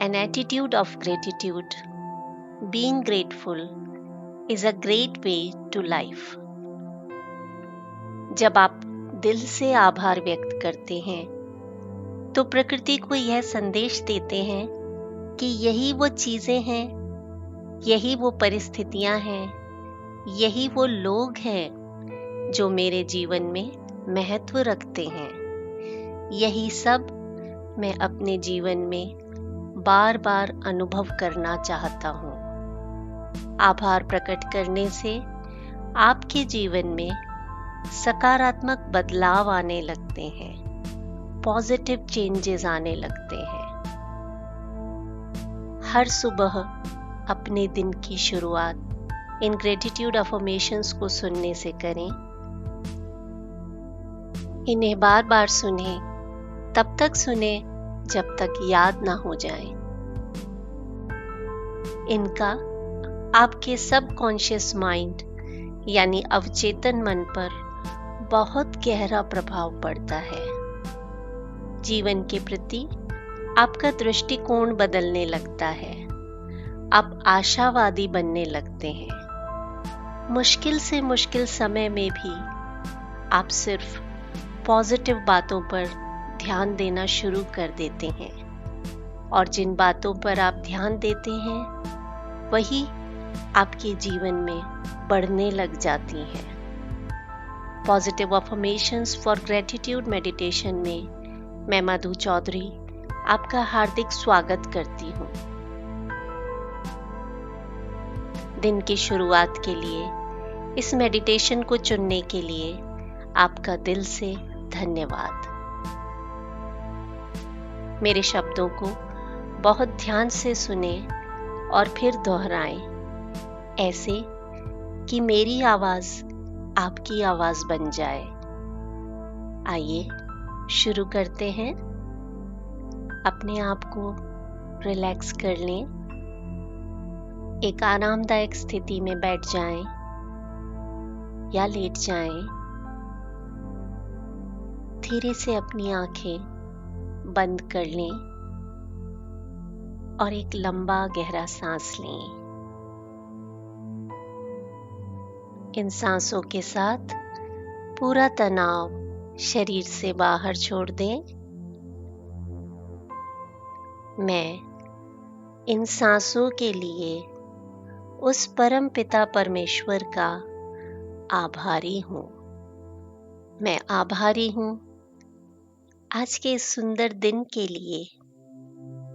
An attitude of gratitude, being grateful, is a great way to life. जब आप दिल से आभार व्यक्त करते हैं तो प्रकृति को यह संदेश देते हैं कि यही वो चीजें हैं, यही वो परिस्थितियां हैं, यही वो लोग हैं जो मेरे जीवन में महत्व रखते हैं। यही सब मैं अपने जीवन में बार बार अनुभव करना चाहता हूँ। आभार प्रकट करने से आपके जीवन में सकारात्मक बदलाव आने लगते हैं, पॉजिटिव चेंजेस आने लगते हैं। हर सुबह अपने दिन की शुरुआत इन ग्रेटिट्यूड अफर्मेशंस को सुनने से करें। इन्हें बार बार सुने, तब तक सुने जब तक याद ना हो जाए। इनका आपके सबकॉन्शियस माइंड यानी अवचेतन मन पर बहुत गहरा प्रभाव पड़ता है। जीवन के प्रति आपका दृष्टिकोण बदलने लगता है। आप आशावादी बनने लगते हैं। मुश्किल से मुश्किल समय में भी आप सिर्फ पॉजिटिव बातों पर ध्यान देना शुरू कर देते हैं, और जिन बातों पर आप ध्यान देते हैं वही आपके जीवन में बढ़ने लग जाती हैं। Positive affirmations for gratitude meditation में मैं मधु चौधरी आपका हार्दिक स्वागत करती हूँ। दिन की शुरुआत के लिए इस मेडिटेशन को चुनने के लिए आपका दिल से धन्यवाद। मेरे शब्दों को बहुत ध्यान से सुने और फिर दोहराएं, ऐसे कि मेरी आवाज आपकी आवाज बन जाए। आइए शुरू करते हैं। अपने आप को रिलैक्स कर लें। एक आरामदायक स्थिति में बैठ जाएं या लेट जाएं। धीरे से अपनी आंखें बंद कर लें और एक लंबा गहरा सांस लें। इन सांसों के साथ पूरा तनाव शरीर से बाहर छोड़ दें। मैं इन सांसों के लिए उस परम पिता परमेश्वर का आभारी हूँ। मैं आभारी हूँ आज के इस सुंदर दिन के लिए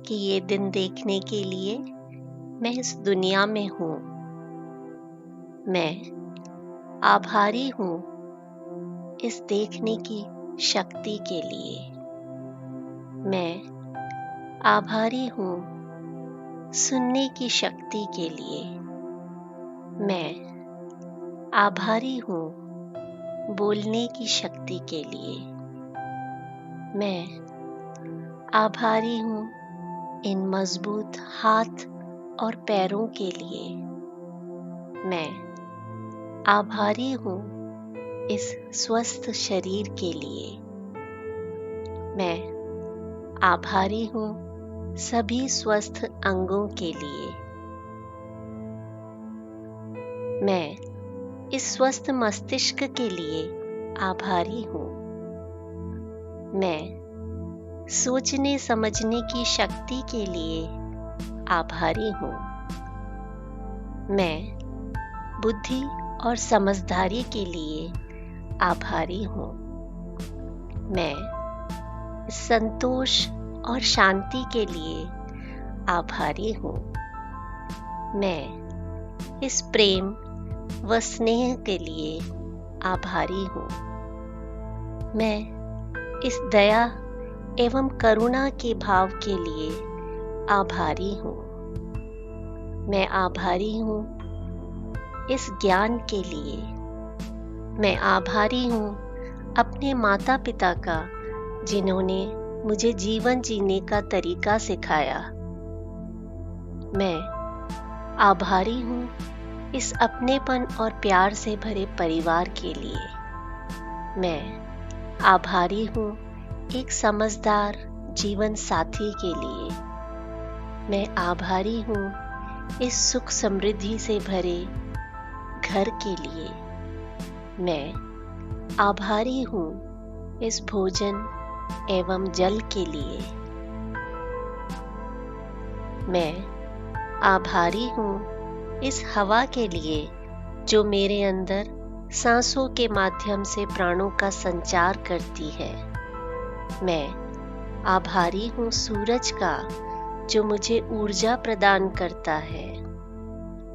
कि ये दिन देखने के लिए मैं इस दुनिया में हूँ। मैं आभारी हूँ इस देखने की शक्ति के लिए। मैं आभारी हूँ सुनने की शक्ति के लिए। मैं आभारी हूँ बोलने की शक्ति के लिए। मैं आभारी हूँ इन मजबूत हाथ और पैरों के लिए। मैं आभारी हूँ इस स्वस्थ शरीर के लिए। मैं आभारी हूँ सभी स्वस्थ अंगों के लिए। मैं इस स्वस्थ मस्तिष्क के लिए आभारी हूँ। मैं सोचने समझने की शक्ति के लिए आभारी हूँ। मैं बुद्धि और समझदारी के लिए आभारी हूँ। मैं संतोष और शांति के लिए आभारी हूँ। मैं इस प्रेम व स्नेह के लिए आभारी हूँ। मैं इस दया एवं करुणा के भाव के लिए आभारी हूँ। मैं आभारी हूँ इस ज्ञान के लिए। मैं आभारी हूँ अपने माता पिता का, जिन्होंने मुझे जीवन जीने का तरीका सिखाया। मैं आभारी हूँ इस अपनेपन और प्यार से भरे परिवार के लिए। मैं आभारी हूँ एक समझदार जीवन साथी के लिए। मैं आभारी हूँ इस सुख समृद्धि से भरे घर के लिए। मैं आभारी हूँ इस भोजन एवं जल के लिए। मैं आभारी हूँ इस हवा के लिए जो मेरे अंदर सांसों के माध्यम से प्राणों का संचार करती है। मैं आभारी हूँ सूरज का जो मुझे ऊर्जा प्रदान करता है।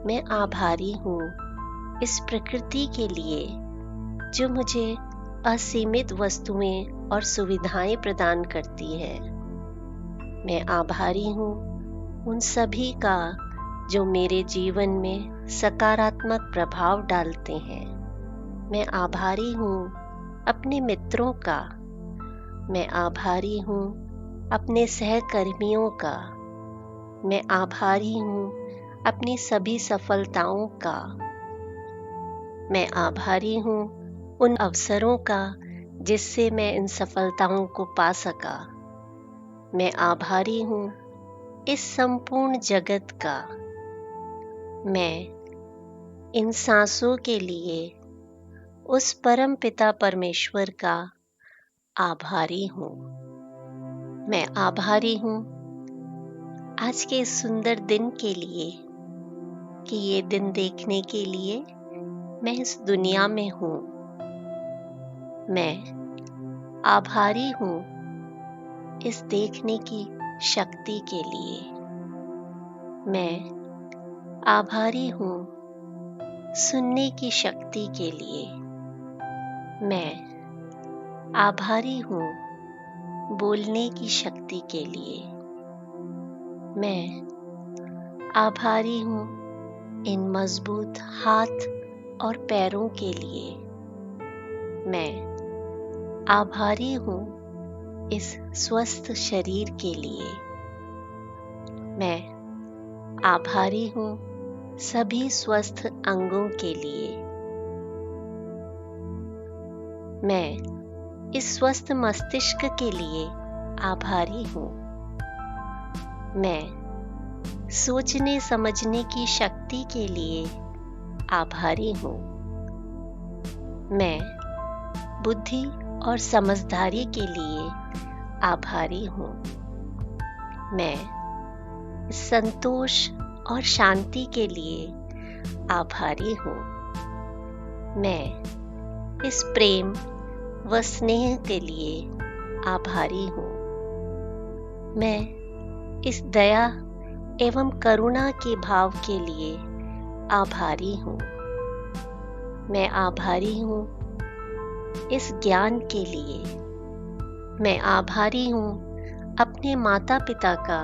मैं आभारी हूँ इस प्रकृति के लिए जो मुझे असीमित वस्तुएं और सुविधाएं प्रदान करती है। मैं आभारी हूँ उन सभी का जो मेरे जीवन में सकारात्मक प्रभाव डालते हैं। मैं आभारी हूँ अपने मित्रों का। मैं आभारी हूँ अपने सहकर्मियों का। मैं आभारी हूँ अपनी सभी सफलताओं का। मैं आभारी हूँ उन अवसरों का जिससे मैं इन सफलताओं को पा सका। मैं आभारी हूँ इस संपूर्ण जगत का। मैं इन सांसों के लिए उस परम पिता परमेश्वर का आभारी हूँ। मैं आभारी हूँ आज के इस सुंदर दिन के लिए कि ये दिन देखने के लिए मैं इस दुनिया में हूँ। मैं आभारी हूँ इस देखने की शक्ति के लिए। मैं आभारी हूँ सुनने की शक्ति के लिए। मैं आभारी हूँ बोलने की शक्ति के लिए। मैं आभारी हूँ इन मजबूत हाथ और पैरों के लिए। मैं आभारी हूँ इस स्वस्थ शरीर के लिए। मैं आभारी हूँ सभी स्वस्थ अंगों के लिए। मैं इस स्वस्थ मस्तिष्क के लिए आभारी हूँ। मैं सोचने समझने की शक्ति के लिए आभारी हूँ। मैं बुद्धि और समझदारी के लिए आभारी हूँ। मैं संतोष और शांति के लिए आभारी हूँ। मैं इस प्रेम व स्नेह के लिए आभारी हूँ। मैं इस दया एवं करुणा के भाव के लिए आभारी हूँ। मैं आभारी हूँ इस ज्ञान के लिए। मैं आभारी हूँ अपने माता पिता का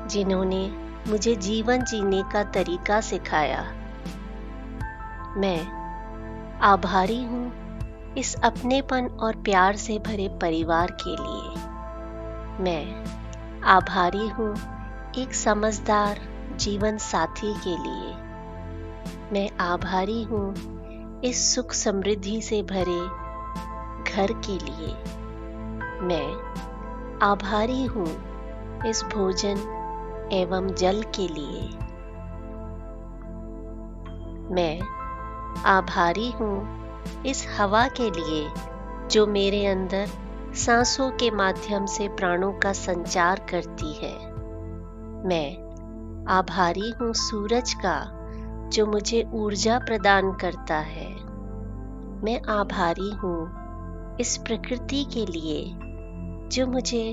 जिन्होंने मुझे जीवन जीने का तरीका सिखाया। मैं आभारी हूँ इस अपनेपन और प्यार से भरे परिवार के लिए। मैं आभारी हूँ एक समझदार जीवन साथी के लिए। मैं आभारी हूँ इस सुख समृद्धि से भरे घर के लिए। मैं आभारी हूँ इस भोजन एवं जल के लिए। मैं आभारी हूँ इस हवा के लिए जो मेरे अंदर सांसों के माध्यम से प्राणों का संचार करती है। मैं आभारी हूँ सूरज का जो मुझे ऊर्जा प्रदान करता है। मैं आभारी हूँ इस प्रकृति के लिए जो मुझे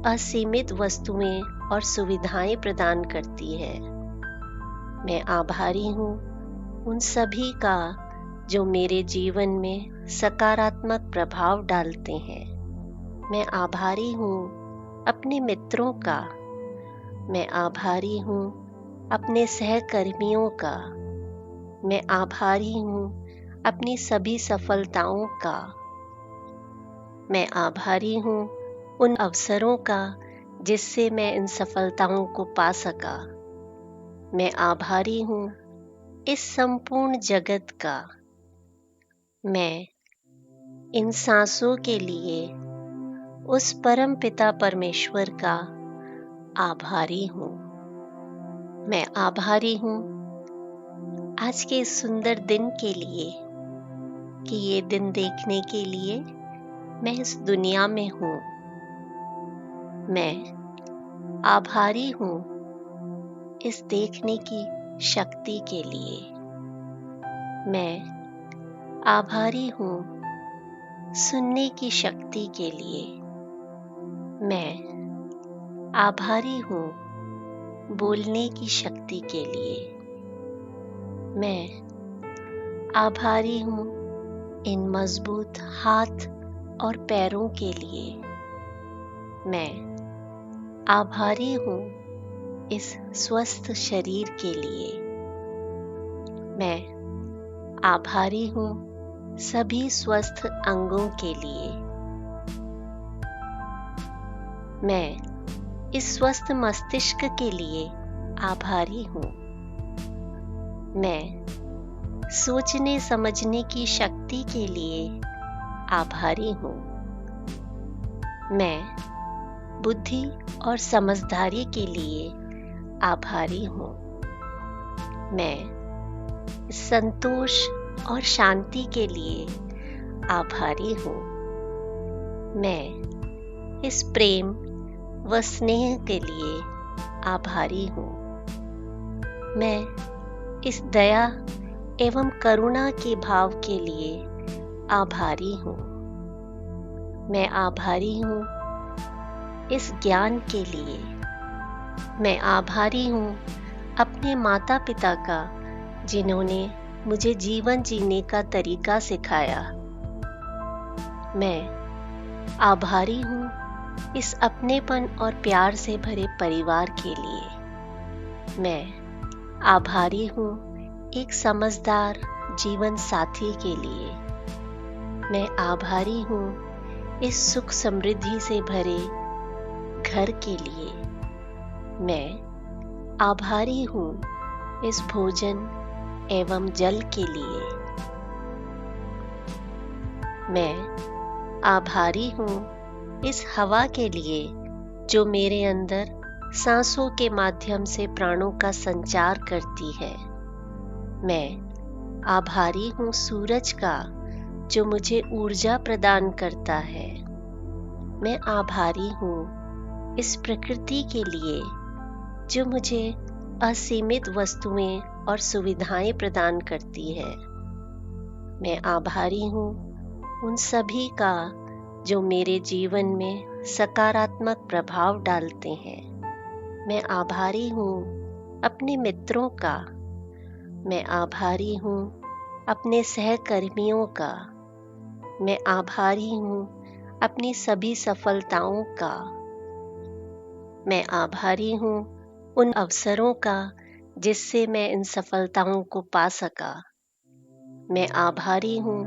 असीमित वस्तुएं और सुविधाएं प्रदान करती है। मैं आभारी हूँ उन सभी का जो मेरे जीवन में सकारात्मक प्रभाव डालते हैं। मैं आभारी हूँ अपने मित्रों का। मैं आभारी हूँ अपने सहकर्मियों का। मैं आभारी हूँ अपनी सभी सफलताओं का। मैं आभारी हूँ उन अवसरों का जिससे मैं इन सफलताओं को पा सका। मैं आभारी हूँ इस संपूर्ण जगत का। मैं इन सांसों के लिए उस परम पिता परमेश्वर का आभारी हूँ। मैं आभारी हूँ आज के इस सुंदर दिन के लिए कि ये दिन देखने के लिए मैं इस दुनिया में हूँ। मैं आभारी हूँ इस देखने की शक्ति के लिए। मैं आभारी हूँ सुनने की शक्ति के लिए। मैं आभारी हूँ बोलने की शक्ति के लिए। मैं आभारी हूँ इन मजबूत हाथ और पैरों के लिए। मैं आभारी हूँ इस स्वस्थ शरीर के लिए। मैं आभारी हूँ सभी स्वस्थ अंगों के लिए। मैं इस स्वस्थ मस्तिष्क के लिए आभारी हूँ। मैं सोचने समझने की शक्ति के लिए आभारी हूँ। मैं बुद्धि और समझदारी के लिए आभारी हूँ। मैं संतोष और शांति के लिए आभारी हूँ। मैं इस प्रेम व स्नेह के लिए आभारी हूँ। मैं इस दया एवं करुणा के भाव के लिए आभारी हूँ। मैं आभारी हूँ इस ज्ञान के लिए। मैं आभारी हूँ अपने माता पिता का जिन्होंने मुझे जीवन जीने का तरीका सिखाया। मैं आभारी हूँ इस अपनेपन और प्यार से भरे परिवार के लिए। मैं आभारी हूँ एक समझदार जीवन साथी के लिए। मैं आभारी हूँ इस सुख समृद्धि से भरे घर के लिए। मैं आभारी हूँ इस भोजन एवं जल के लिए। मैं आभारी हूँ इस हवा के लिए जो मेरे अंदर सांसों के माध्यम से प्राणों का संचार करती है। मैं आभारी हूँ सूरज का जो मुझे ऊर्जा प्रदान करता है। मैं आभारी हूँ इस प्रकृति के लिए जो मुझे असीमित वस्तुएं और सुविधाएं प्रदान करती है। मैं आभारी हूँ उन सभी का जो मेरे जीवन में सकारात्मक प्रभाव डालते हैं। मैं आभारी हूँ अपने मित्रों का। मैं आभारी हूँ अपने सहकर्मियों का। मैं आभारी हूँ अपनी सभी सफलताओं का। मैं आभारी हूँ उन अवसरों का जिससे मैं इन सफलताओं को पा सका। मैं आभारी हूँ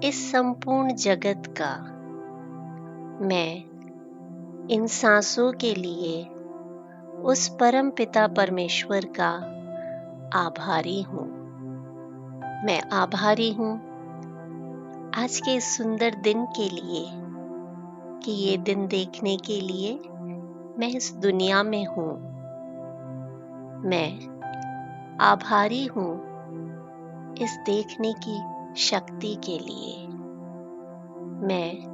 इस संपूर्ण जगत का। मैं इन सांसों के लिए उस परम पिता परमेश्वर का आभारी हूँ। मैं आभारी हूँ आज के इस सुंदर दिन के लिए कि ये दिन देखने के लिए मैं इस दुनिया में हूँ। मैं आभारी हूँ इस देखने की शक्ति के लिए। मैं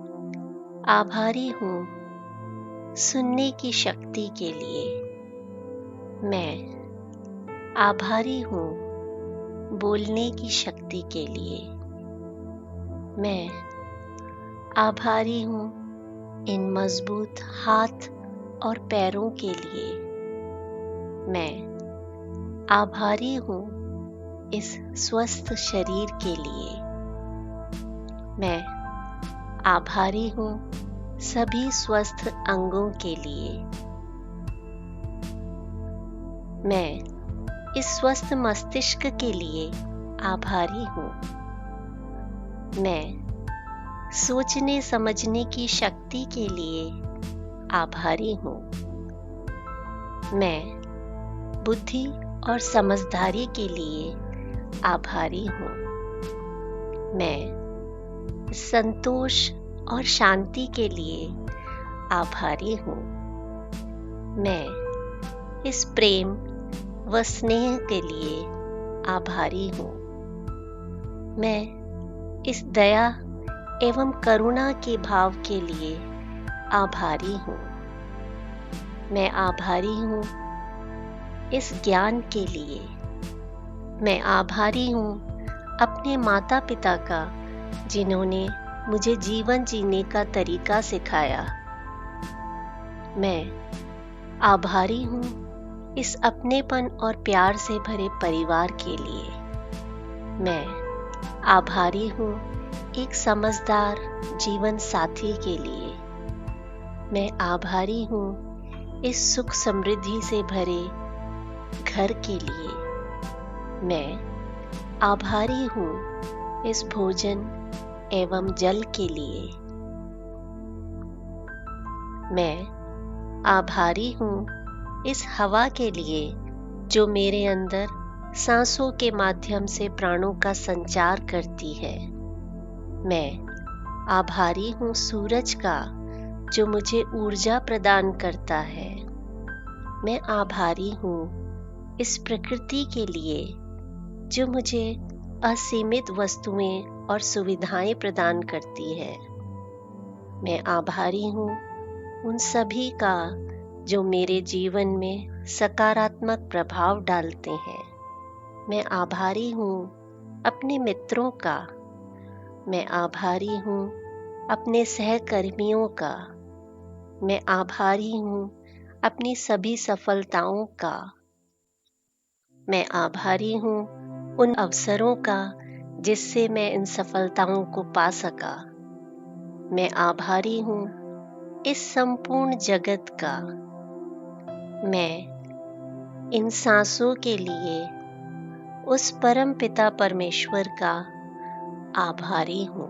आभारी हूँ सुनने की शक्ति के लिए। मैं आभारी हूँ बोलने की शक्ति के लिए। मैं आभारी हूँ इन मजबूत हाथ और पैरों के लिए। मैं आभारी हूँ इस स्वस्थ शरीर के लिए। मैं आभारी हूँ सभी स्वस्थ अंगों के लिए। मैं इस स्वस्थ मस्तिष्क के लिए आभारी हूँ। मैं सोचने समझने की शक्ति के लिए आभारी हूँ। मैं बुद्धि और समझदारी के लिए आभारी हूँ। मैं संतोष और शांति के लिए आभारी हूँ। मैं इस प्रेम व स्नेह के लिए आभारी हूँ। मैं इस दया एवं करुणा के भाव के लिए आभारी हूँ। मैं आभारी हूँ इस ज्ञान के लिए। मैं आभारी हूँ अपने माता पिता का, जिन्होंने मुझे जीवन जीने का तरीका सिखाया। मैं आभारी हूँ इस अपनेपन और प्यार से भरे परिवार के लिए। मैं आभारी हूँ एक समझदार जीवन साथी के लिए। मैं आभारी हूँ इस सुख समृद्धि से भरे घर के लिए। मैं आभारी हूँ इस भोजन एवं जल के लिए। मैं आभारी हूँ इस हवा के लिए जो मेरे अंदर सांसों के माध्यम से प्राणों का संचार करती है। मैं आभारी हूँ सूरज का, जो मुझे ऊर्जा प्रदान करता है। मैं आभारी हूँ इस प्रकृति के लिए जो मुझे असीमित वस्तुएं और सुविधाएं प्रदान करती है। मैं आभारी हूँ उन सभी का जो मेरे जीवन में सकारात्मक प्रभाव डालते हैं। मैं आभारी हूँ अपने मित्रों का। मैं आभारी हूँ अपने सहकर्मियों का। मैं आभारी हूँ अपनी सभी सफलताओं का। मैं आभारी हूँ उन अवसरों का जिससे मैं इन सफलताओं को पा सका। मैं आभारी हूँ इस संपूर्ण जगत का। मैं इन सांसों के लिए उस परम पिता परमेश्वर का आभारी हूँ।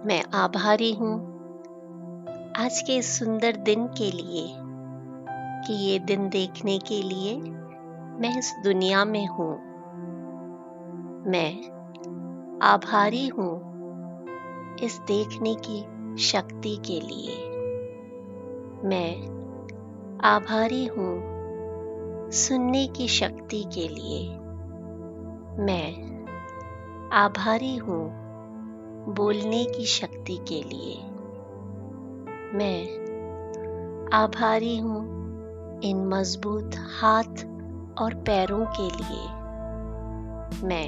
मैं आभारी हूँ आज के इस सुंदर दिन के लिए, कि ये दिन देखने के लिए मैं इस दुनिया में हूँ। मैं आभारी हूँ इस देखने की शक्ति के लिए। मैं आभारी हूँ सुनने की शक्ति के लिए। मैं आभारी हूँ बोलने की शक्ति के लिए। मैं आभारी हूँ इन मजबूत हाथ और पैरों के लिए। मैं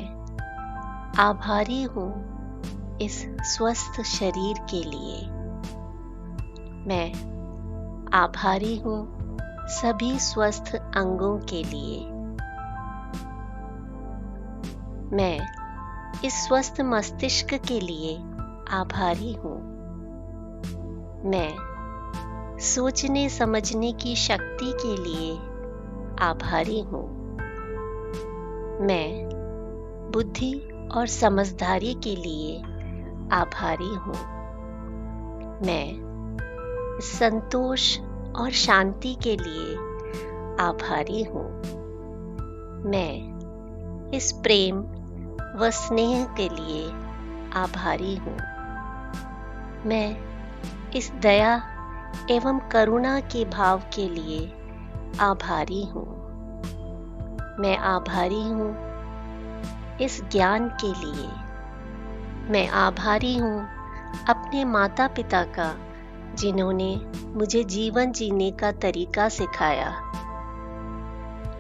आभारी हूँ इस स्वस्थ शरीर के लिए। मैं आभारी हूँ सभी स्वस्थ अंगों के लिए। मैं इस स्वस्थ मस्तिष्क के लिए आभारी हूँ। मैं सोचने समझने की शक्ति के लिए आभारी हूँ। मैं बुद्धि और समझदारी के लिए आभारी हूँ। मैं संतोष और शांति के लिए आभारी हूँ। मैं इस प्रेम व स्नेह के लिए आभारी हूँ। मैं इस दया एवं करुणा के भाव के लिए आभारी हूँ। मैं आभारी हूँ इस ज्ञान के लिए। मैं आभारी हूँ अपने माता पिता का, जिन्होंने मुझे जीवन जीने का तरीका सिखाया।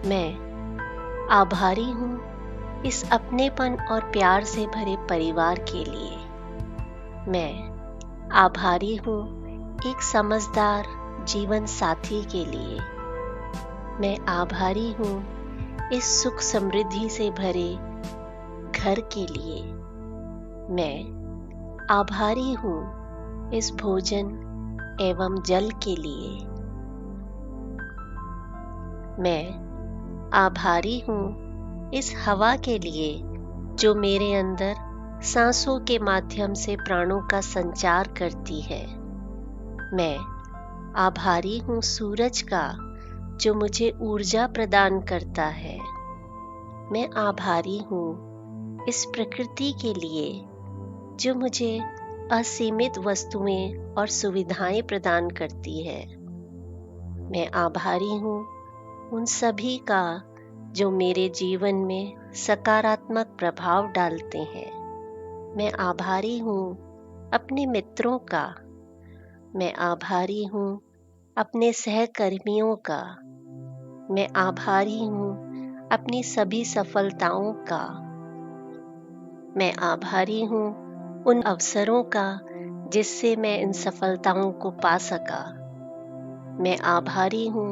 मैं आभारी हूँ इस अपनेपन और प्यार से भरे परिवार के लिए। मैं आभारी हूँ एक समझदार जीवन साथी के लिए। मैं आभारी हूँ इस सुख समृद्धि से भरे घर के लिए। मैं आभारी हूँ इस भोजन एवं जल के लिए। मैं आभारी हूँ इस हवा के लिए जो मेरे अंदर सांसों के माध्यम से प्राणों का संचार करती है। मैं आभारी हूँ सूरज का, जो मुझे ऊर्जा प्रदान करता है। मैं आभारी हूँ इस प्रकृति के लिए जो मुझे असीमित वस्तुएं और सुविधाएं प्रदान करती है। मैं आभारी हूँ उन सभी का जो मेरे जीवन में सकारात्मक प्रभाव डालते हैं। मैं आभारी हूँ अपने मित्रों का। मैं आभारी हूँ अपने सहकर्मियों का। मैं आभारी हूँ अपनी सभी सफलताओं का। मैं आभारी हूँ उन अवसरों का जिससे मैं इन सफलताओं को पा सका। मैं आभारी हूँ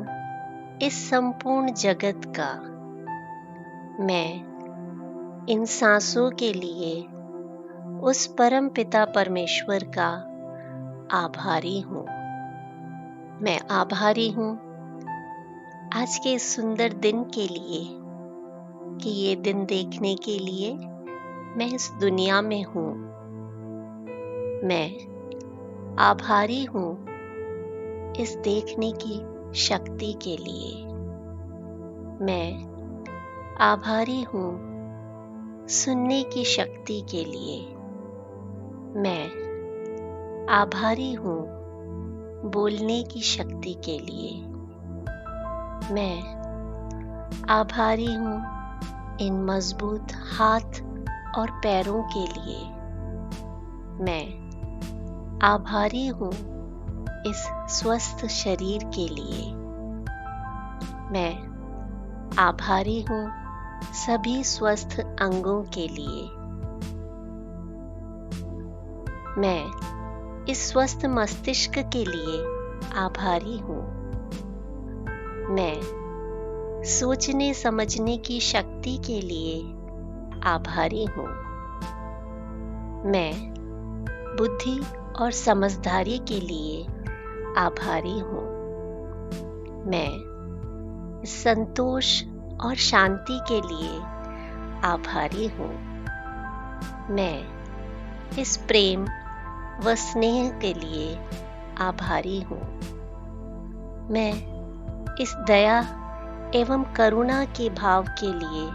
इस संपूर्ण जगत का। मैं इन सांसों के लिए उस परम पिता परमेश्वर का आभारी हूँ। मैं आभारी हूँ आज के इस सुंदर दिन के लिए कि ये दिन देखने के लिए मैं इस दुनिया में हूँ। मैं आभारी हूँ इस देखने की शक्ति के लिए। मैं आभारी हूँ सुनने की शक्ति के लिए। मैं आभारी हूँ बोलने की शक्ति के लिए। मैं आभारी हूँ इन मजबूत हाथ और पैरों के लिए। मैं आभारी हूँ इस स्वस्थ शरीर के लिए। मैं आभारी हूँ सभी स्वस्थ अंगों के लिए। मैं इस स्वस्थ मस्तिष्क के लिए आभारी हूँ। मैं सोचने समझने की शक्ति के लिए आभारी हूँ। मैं बुद्धि और समझदारी के लिए आभारी हूँ। मैं संतोष और शांति के लिए आभारी हूँ। मैं इस प्रेम व स्नेह के लिए आभारी हूँ। मैं इस दया एवं करुणा के भाव के लिए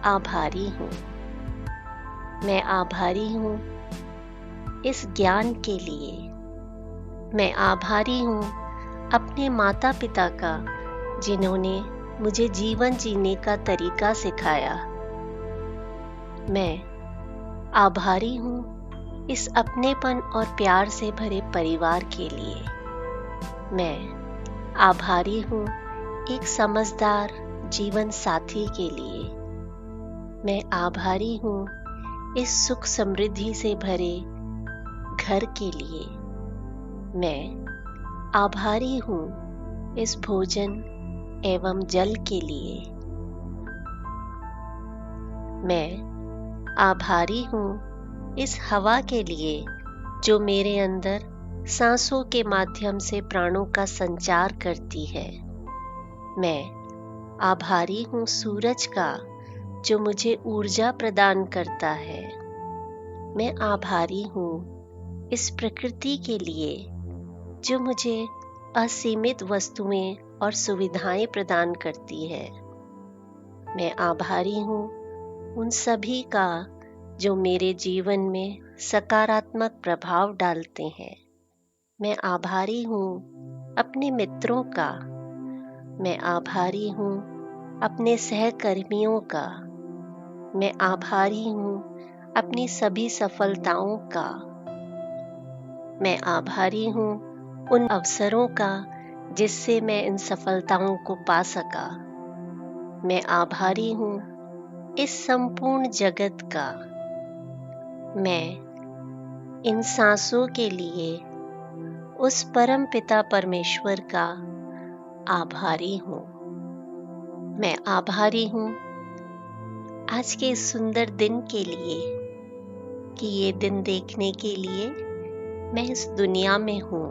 आभारी हूँ। मैं आभारी हूँ इस ज्ञान के लिए। मैं आभारी हूँ अपने माता पिता का जिन्होंने मुझे जीवन जीने का तरीका सिखाया। मैं आभारी हूँ इस अपनेपन और प्यार से भरे परिवार के लिए। मैं आभारी हूँ एक समझदार जीवन साथी के लिए। मैं आभारी हूँ इस सुख समृद्धि से भरे घर के लिए। मैं आभारी हूँ इस भोजन एवं जल के लिए। मैं आभारी हूँ इस हवा के लिए जो मेरे अंदर सांसों के माध्यम से प्राणों का संचार करती है। मैं आभारी हूँ सूरज का जो मुझे ऊर्जा प्रदान करता है। मैं आभारी हूँ इस प्रकृति के लिए जो मुझे असीमित वस्तुएं और सुविधाएं प्रदान करती है। मैं आभारी हूँ उन सभी का जो मेरे जीवन में सकारात्मक प्रभाव डालते हैं। मैं आभारी हूँ अपने मित्रों का। मैं आभारी हूँ अपने सहकर्मियों का। मैं आभारी हूँ अपनी सभी सफलताओं का। मैं आभारी हूँ उन अवसरों का जिससे मैं इन सफलताओं को पा सका। मैं आभारी हूँ इस संपूर्ण जगत का। मैं इन सांसों के लिए उस परम पिता परमेश्वर का आभारी हूँ। मैं आभारी हूँ आज के इस सुंदर दिन के लिए कि ये दिन देखने के लिए मैं इस दुनिया में हूँ।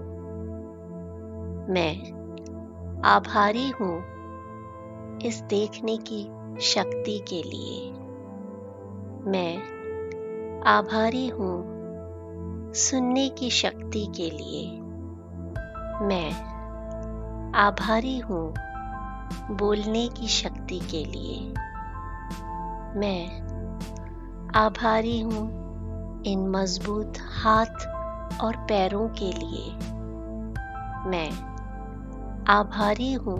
मैं आभारी हूँ इस देखने की शक्ति के लिए। मैं आभारी हूँ सुनने की शक्ति के लिए। मैं आभारी हूँ बोलने की शक्ति के लिए। मैं आभारी हूँ इन मजबूत हाथ और पैरों के लिए। मैं आभारी हूँ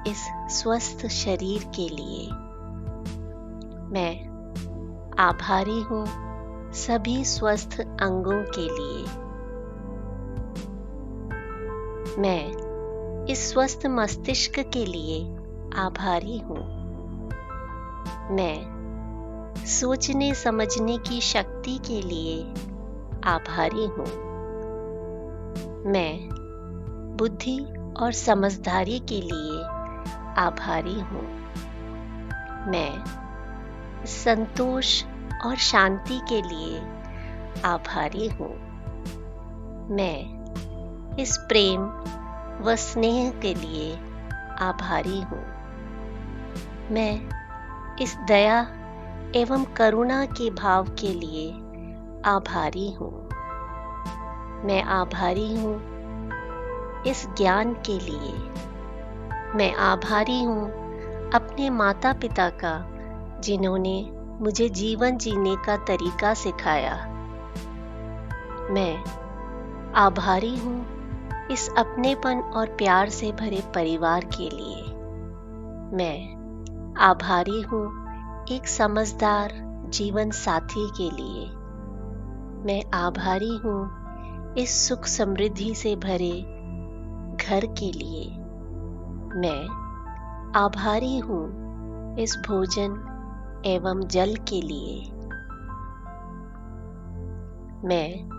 इस स्वस्थ शरीर के लिए। मैं आभारी हूँ सभी स्वस्थ अंगों के लिए। मैं इस स्वस्थ मस्तिष्क के लिए आभारी हूँ। मैं सोचने समझने की शक्ति के लिए आभारी हूँ। मैं बुद्धि और समझदारी के लिए आभारी हूँ। मैं संतोष और शांति के लिए आभारी हूँ। मैं इस प्रेम व स्नेह के लिए आभारी हूँ। मैं इस दया एवं करुणा के भाव के लिए आभारी हूँ। मैं आभारी हूँ इस ज्ञान के लिए। मैं आभारी हूँ अपने माता पिता का, जिन्होंने मुझे जीवन जीने का तरीका सिखाया। मैं आभारी हूँ इस अपनेपन और प्यार से भरे परिवार के लिए। मैं आभारी हूँ एक समझदार जीवन साथी के लिए। मैं आभारी हूँ इस सुख समृद्धि से भरे घर के लिए। मैं आभारी हूँ इस भोजन एवं जल के लिए। मैं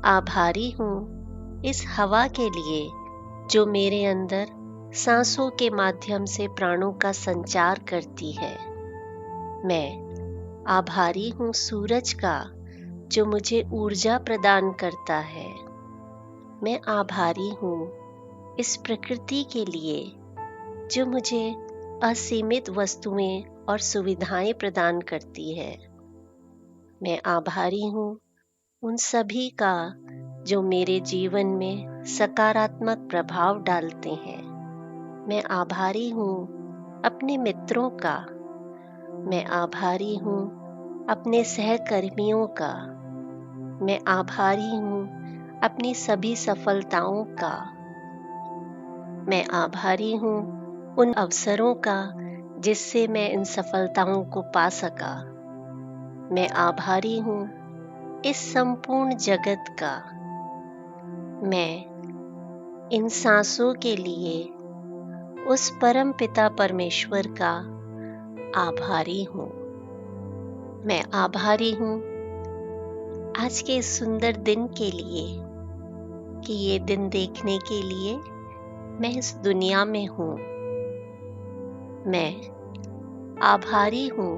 आभारी हूँ इस हवा के लिए जो मेरे अंदर सांसों के माध्यम से प्राणों का संचार करती है। मैं आभारी हूँ सूरज का जो मुझे ऊर्जा प्रदान करता है। मैं आभारी हूँ इस प्रकृति के लिए जो मुझे असीमित वस्तुएं और सुविधाएं प्रदान करती है। मैं आभारी हूँ उन सभी का जो मेरे जीवन में सकारात्मक प्रभाव डालते हैं। मैं आभारी हूँ अपने मित्रों का। मैं आभारी हूँ अपने सहकर्मियों का। मैं आभारी हूँ अपनी सभी सफलताओं का। मैं आभारी हूँ उन अवसरों का जिससे मैं इन सफलताओं को पा सका। मैं आभारी हूँ इस संपूर्ण जगत का। मैं इन सांसों के लिए उस परम पिता परमेश्वर का आभारी हूँ। मैं आभारी हूँ आज के इस सुंदर दिन के लिए कि ये दिन देखने के लिए मैं इस दुनिया में हूँ। मैं आभारी हूँ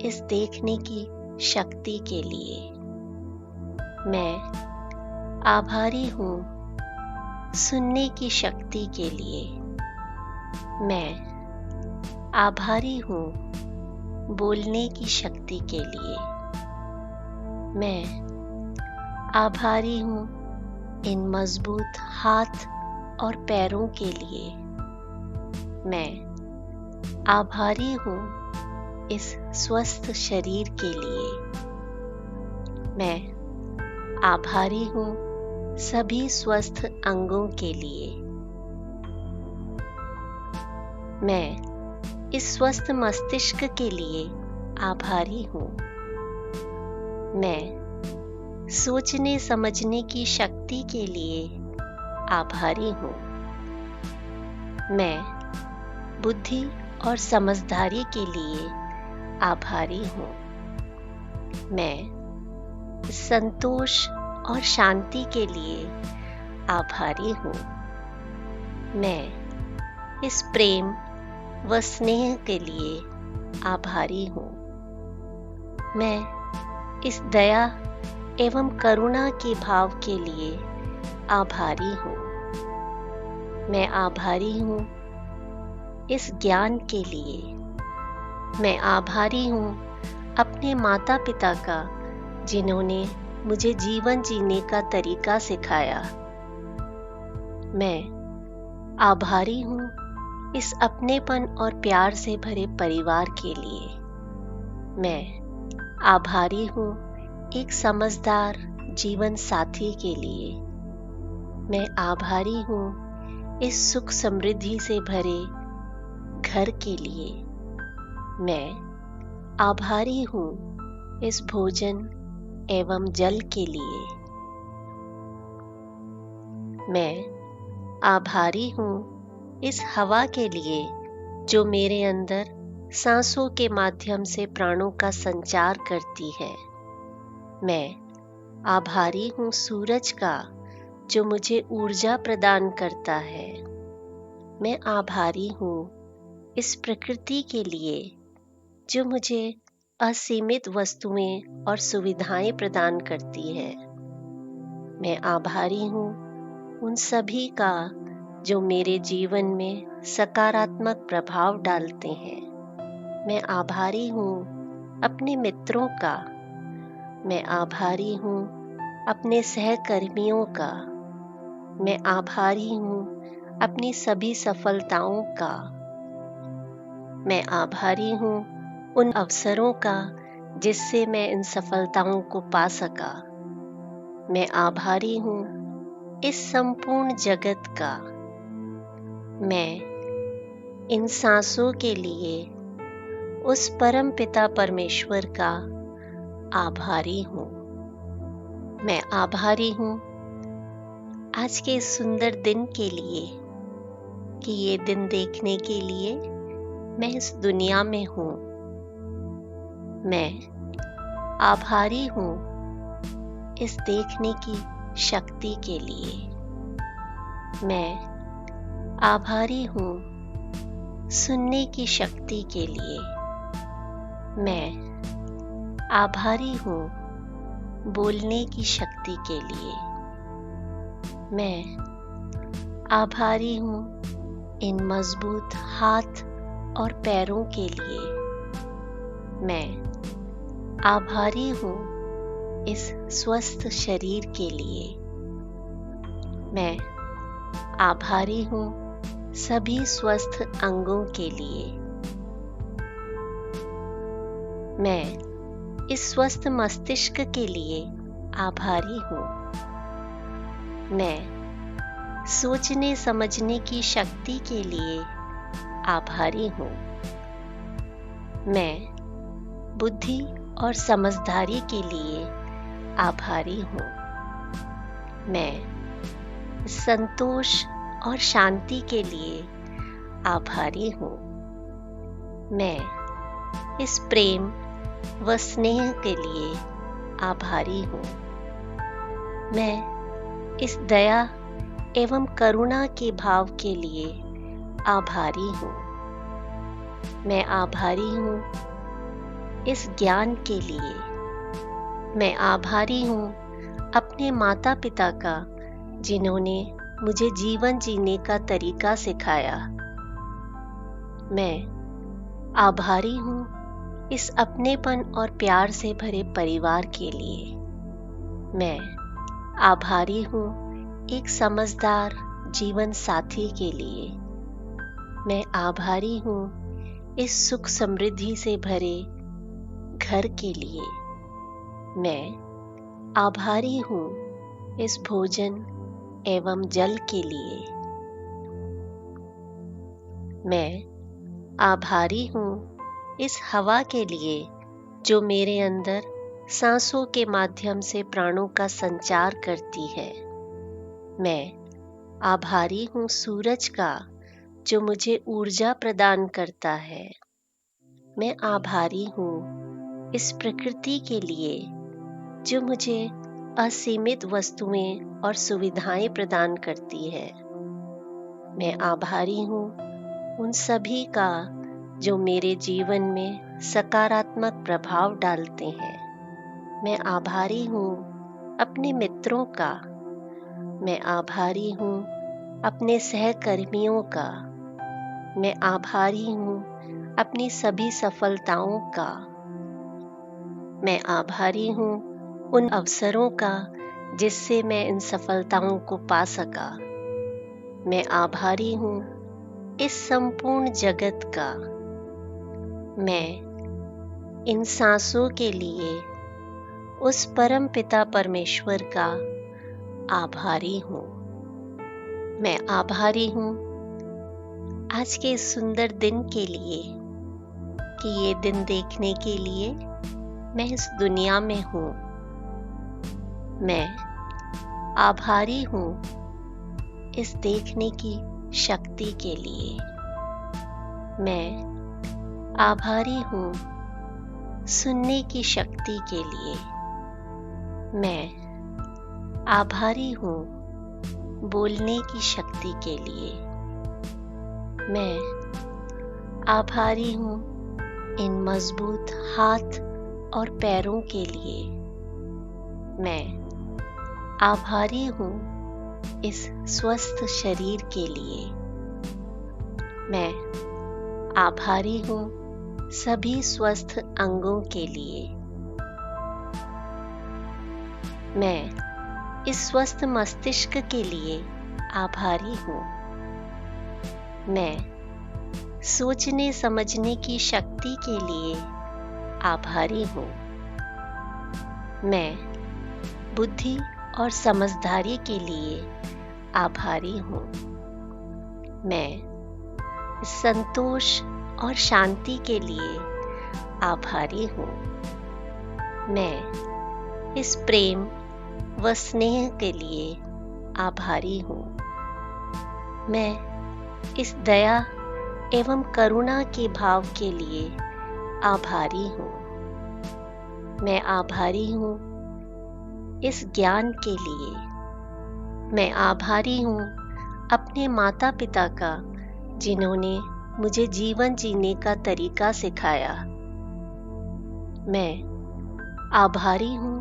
इस देखने की शक्ति के लिए। मैं आभारी हूँ सुनने की शक्ति के लिए। मैं आभारी हूँ बोलने की शक्ति के लिए। मैं आभारी हूँ इन मजबूत हाथ और पैरों के लिए। मैं आभारी हूँ इस स्वस्थ शरीर के लिए। मैं आभारी हूँ सभी स्वस्थ अंगों के लिए। मैं इस स्वस्थ मस्तिष्क के लिए आभारी हूँ। मैं सोचने समझने की शक्ति के लिए आभारी हूँ। मैं बुद्धि और समझदारी के लिए आभारी हूँ। मैं संतोष और शांति के लिए आभारी हूँ। मैं इस प्रेम व स्नेह के लिए आभारी हूँ। मैं इस दया एवं करुणा के भाव के लिए आभारी हूँ। मैं आभारी हूँ इस ज्ञान के लिए। मैं आभारी हूँ अपने माता पिता का, जिन्होंने मुझे जीवन जीने का तरीका सिखाया। मैं आभारी हूँ इस अपनेपन और प्यार से भरे परिवार के लिए। मैं आभारी हूँ एक समझदार जीवन साथी के लिए। मैं आभारी हूँ इस सुख समृद्धि से भरे घर के लिए। मैं आभारी हूँ इस भोजन एवं जल के लिए। मैं आभारी हूँ इस हवा के लिए जो मेरे अंदर सांसों के माध्यम से प्राणों का संचार करती है। मैं आभारी हूँ सूरज का जो मुझे ऊर्जा प्रदान करता है। मैं आभारी हूँ इस प्रकृति के लिए जो मुझे असीमित वस्तुएं और सुविधाएं प्रदान करती है। मैं आभारी हूँ उन सभी का जो मेरे जीवन में सकारात्मक प्रभाव डालते हैं। मैं आभारी हूँ अपने मित्रों का। मैं आभारी हूँ अपने सहकर्मियों का। मैं आभारी हूँ अपनी सभी सफलताओं का। मैं आभारी हूँ उन अवसरों का जिससे मैं इन सफलताओं को पा सका। मैं आभारी हूँ इस संपूर्ण जगत का। मैं इन सांसों के लिए उस परम पिता परमेश्वर का आभारी हूँ। मैं आभारी हूँ आज के इस सुंदर दिन के लिए कि ये दिन देखने के लिए मैं इस दुनिया में हूँ। मैं आभारी हूँ इस देखने की शक्ति के लिए। मैं आभारी हूँ सुनने की शक्ति के लिए। मैं आभारी हूँ बोलने की शक्ति के लिए। मैं आभारी हूँ इन मजबूत हाथ और पैरों के लिए। मैं आभारी हूँ इस स्वस्थ शरीर के लिए। मैं आभारी हूँ सभी स्वस्थ अंगों के लिए। मैं इस स्वस्थ मस्तिष्क के लिए आभारी हूँ। मैं सोचने समझने की शक्ति के लिए आभारी हूँ। मैं बुद्धि और समझदारी के लिए आभारी हूँ। मैं संतोष और शांति के लिए आभारी हूँ। मैं इस प्रेम व स्नेह के लिए आभारी हूँ। मैं इस दया एवं करुणा के भाव के लिए आभारी हूँ। मैं आभारी हूँ इस ज्ञान के लिए। मैं आभारी हूँ अपने माता पिता का जिन्होंने मुझे जीवन जीने का तरीका सिखाया। मैं आभारी हूँ इस अपनेपन और प्यार से भरे परिवार के लिए। मैं आभारी हूँ एक समझदार जीवन साथी के लिए। मैं आभारी हूँ इस सुख समृद्धि से भरे घर के लिए। मैं आभारी हूँ इस भोजन एवं जल के लिए। मैं आभारी हूँ इस हवा के लिए जो मेरे अंदर सांसों के माध्यम से प्राणों का संचार करती है। मैं आभारी हूँ सूरज का जो मुझे ऊर्जा प्रदान करता है। मैं आभारी हूँ इस प्रकृति के लिए जो मुझे असीमित वस्तुएं और सुविधाएं प्रदान करती है। मैं आभारी हूँ उन सभी का जो मेरे जीवन में सकारात्मक प्रभाव डालते हैं। मैं आभारी हूँ अपने मित्रों का। मैं आभारी हूँ अपने सहकर्मियों का। मैं आभारी हूँ अपनी सभी सफलताओं का। मैं आभारी हूँ उन अवसरों का जिससे मैं इन सफलताओं को पा सका। मैं आभारी हूँ इस संपूर्ण जगत का। मैं इन सांसों के लिए उस परम पिता परमेश्वर का आभारी हूँ। मैं आभारी हूँ आज के इस सुंदर दिन के लिए कि ये दिन देखने के लिए मैं इस दुनिया में हूँ। मैं आभारी हूँ इस देखने की शक्ति के लिए। मैं आभारी हूँ सुनने की शक्ति के लिए। मैं आभारी हूँ बोलने की शक्ति के लिए। मैं आभारी हूँ इन मजबूत हाथ और पैरों के लिए। मैं आभारी हूँ इस स्वस्थ शरीर के लिए। मैं आभारी हूँ सभी स्वस्थ अंगों के लिए। मैं इस स्वस्थ मस्तिष्क के लिए आभारी हूँ। मैं सोचने समझने की शक्ति के लिए आभारी हूँ। मैं बुद्धि और समझदारी के लिए आभारी हूँ। मैं संतोष और शांति के लिए आभारी हूँ। मैं इस प्रेम व स्नेह के लिए आभारी हूँ। मैं इस दया एवं करुणा के भाव के लिए आभारी हूँ। मैं आभारी हूँ इस ज्ञान के लिए। मैं आभारी हूँ अपने माता पिता का जिन्होंने मुझे जीवन जीने का तरीका सिखाया। मैं आभारी हूँ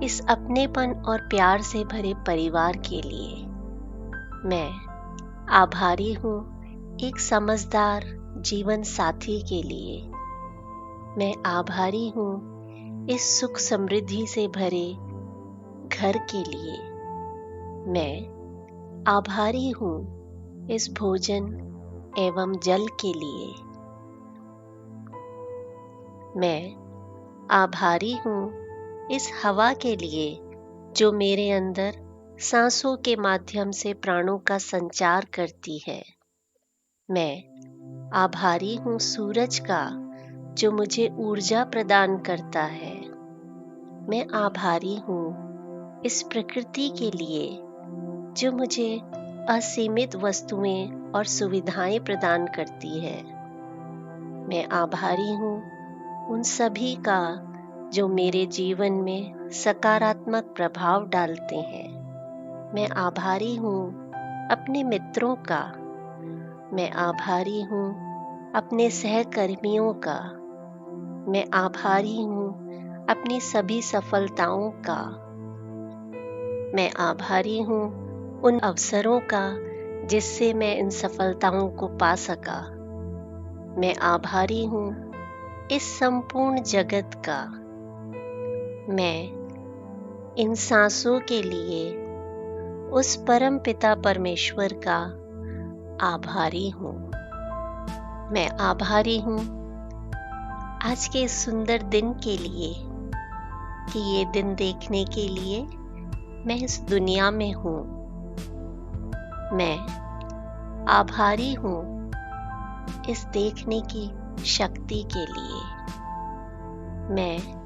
इस अपनेपन और प्यार से भरे परिवार के लिए। मैं आभारी हूँ एक समझदार जीवन साथी के लिए। मैं आभारी हूँ इस सुख समृद्धि से भरे घर के लिए। मैं आभारी हूँ इस भोजन एवं जल के लिए। मैं आभारी हूँ इस हवा के लिए जो मेरे अंदर सांसों के माध्यम से प्राणों का संचार करती है। मैं आभारी हूँ सूरज का जो मुझे ऊर्जा प्रदान करता है। मैं आभारी हूँ इस प्रकृति के लिए जो मुझे असीमित वस्तुएं और सुविधाएं प्रदान करती है। मैं आभारी हूँ उन सभी का जो मेरे जीवन में सकारात्मक प्रभाव डालते हैं। मैं आभारी हूँ अपने मित्रों का। मैं आभारी हूँ अपने सहकर्मियों का। मैं आभारी हूँ अपनी सभी सफलताओं का। मैं आभारी हूँ उन अवसरों का जिससे मैं इन सफलताओं को पा सका। मैं आभारी हूँ इस संपूर्ण जगत का। मैं इन सांसों के लिए उस परम पिता परमेश्वर का आभारी हूँ। मैं आभारी हूँ आज के इस सुंदर दिन के लिए कि ये दिन देखने के लिए मैं इस दुनिया में हूँ। मैं आभारी हूँ इस देखने की शक्ति के लिए। मैं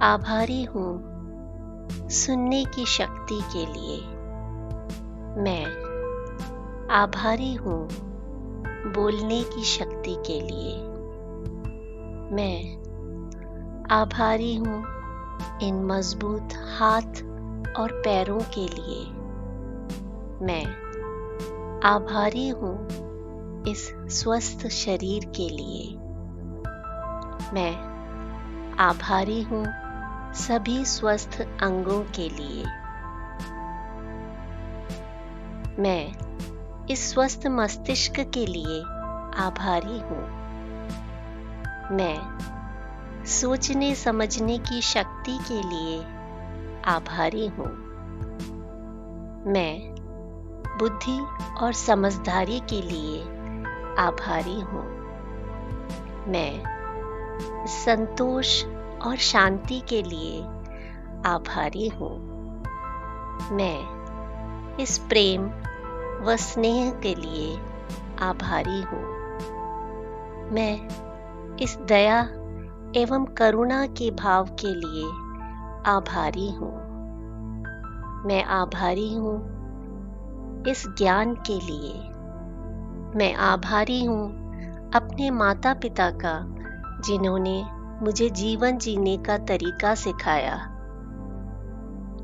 आभारी हूँ सुनने की शक्ति के लिए। मैं आभारी हूँ बोलने की शक्ति के लिए। मैं आभारी हूँ इन मजबूत हाथ और पैरों के लिए। मैं आभारी हूँ इस स्वस्थ शरीर के लिए। मैं आभारी हूँ सभी स्वस्थ अंगों के लिए। मैं इस स्वस्थ मस्तिष्क के लिए आभारी हूँ। मैं सोचने समझने की शक्ति के लिए आभारी हूँ। मैं बुद्धि और समझदारी के लिए आभारी हूँ। मैं संतोष और शांति के लिए आभारी हूँ। मैं इस प्रेम व स्नेह के लिए आभारी हूँ। मैं इस दया एवं करुणा के भाव के लिए आभारी हूँ। मैं आभारी हूँ इस ज्ञान के लिए। मैं आभारी हूँ अपने माता पिता का, जिन्होंने मुझे जीवन जीने का तरीका सिखाया।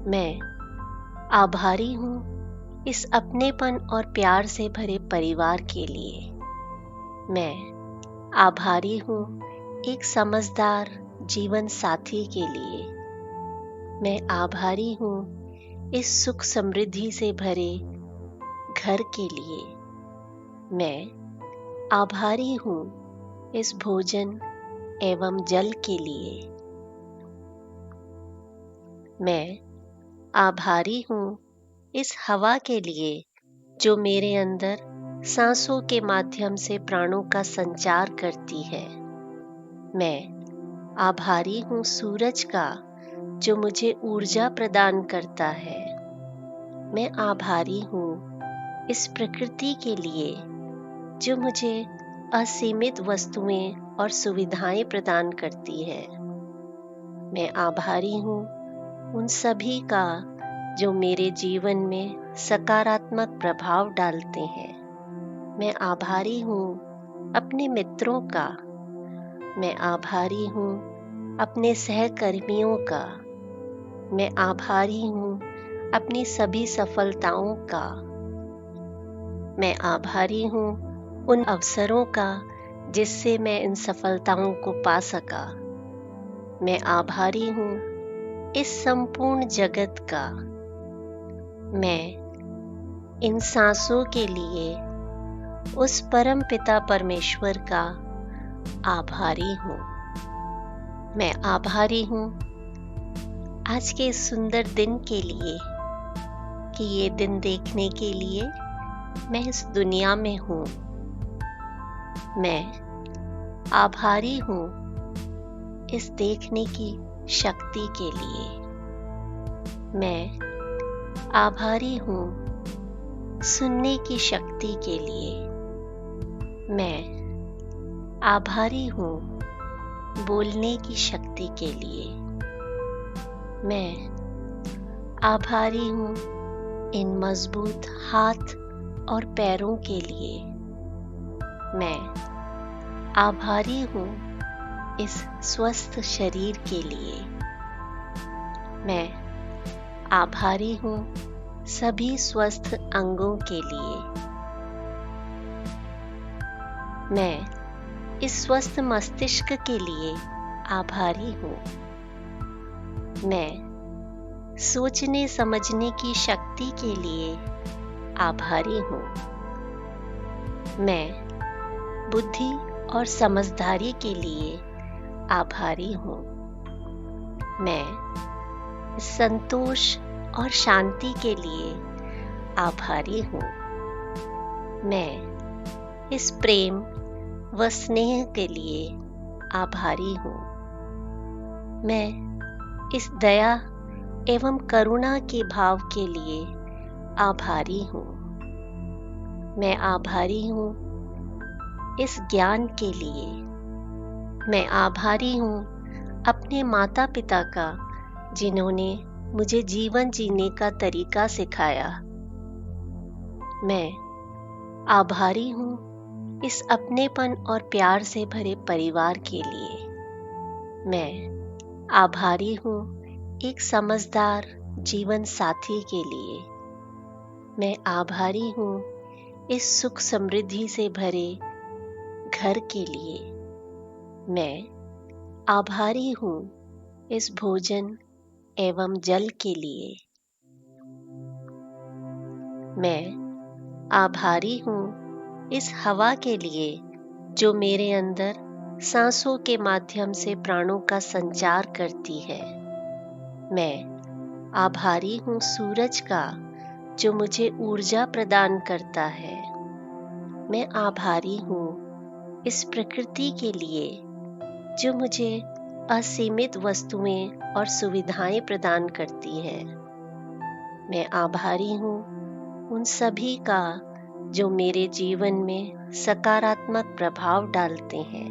मैं आभारी हूँ इस अपनेपन और प्यार से भरे परिवार के लिए। मैं आभारी हूँ एक समझदार जीवन साथी के लिए। मैं आभारी हूँ इस सुख समृद्धि से भरे घर के लिए। मैं आभारी हूँ इस भोजन एवं जल के लिए। मैं आभारी हूँ इस हवा के लिए जो मेरे अंदर सांसों के माध्यम से प्राणों का संचार करती है। मैं आभारी हूँ सूरज का, जो मुझे ऊर्जा प्रदान करता है। मैं आभारी हूँ इस प्रकृति के लिए जो मुझे असीमित वस्तुएं और सुविधाएं प्रदान करती है। मैं आभारी हूँ उन सभी का जो मेरे जीवन में सकारात्मक प्रभाव डालते हैं। मैं आभारी हूँ अपने मित्रों का। मैं आभारी हूँ अपने सहकर्मियों का। मैं आभारी हूँ अपनी सभी सफलताओं का। मैं आभारी हूँ उन अवसरों का जिससे मैं इन सफलताओं को पा सका। मैं आभारी हूँ इस संपूर्ण जगत का। मैं इन सांसों के लिए उस परम पिता परमेश्वर का आभारी हूँ। मैं आभारी हूँ आज के इस सुंदर दिन के लिए कि ये दिन देखने के लिए मैं इस दुनिया में हूँ। मैं आभारी हूँ इस देखने की शक्ति के लिए। मैं आभारी हूँ सुनने की शक्ति के लिए। मैं आभारी हूँ बोलने की शक्ति के लिए। मैं आभारी हूँ इन मजबूत हाथ और पैरों के लिए। मैं आभारी हूँ इस स्वस्थ शरीर के लिए। मैं आभारी हूँ सभी स्वस्थ अंगों के लिए। मैं इस स्वस्थ मस्तिष्क के लिए आभारी हूँ। मैं सोचने समझने की शक्ति के लिए आभारी हूँ। मैं बुद्धि और समझदारी के लिए आभारी हूँ। मैं संतोष और शांति के लिए आभारी हूँ। मैं इस प्रेम व स्नेह के लिए आभारी हूँ। मैं इस दया एवं करुणा के भाव के लिए आभारी हूँ। मैं आभारी हूँ इस ज्ञान के लिए। मैं आभारी हूँ अपने माता पिता का, जिन्होंने मुझे जीवन जीने का तरीका सिखाया। मैं आभारी हूँ इस अपनेपन और प्यार से भरे परिवार के लिए। मैं आभारी हूँ एक समझदार जीवन साथी के लिए। मैं आभारी हूँ इस सुख समृद्धि से भरे घर के लिए। मैं आभारी हूँ इस भोजन एवं जल के लिए। मैं आभारी हूँ इस हवा के लिए जो मेरे अंदर सांसों के माध्यम से प्राणों का संचार करती है। मैं आभारी हूँ सूरज का, जो मुझे ऊर्जा प्रदान करता है। मैं आभारी हूँ इस प्रकृति के लिए जो मुझे असीमित वस्तुएं और सुविधाएं प्रदान करती है। मैं आभारी हूँ उन सभी का जो मेरे जीवन में सकारात्मक प्रभाव डालते हैं।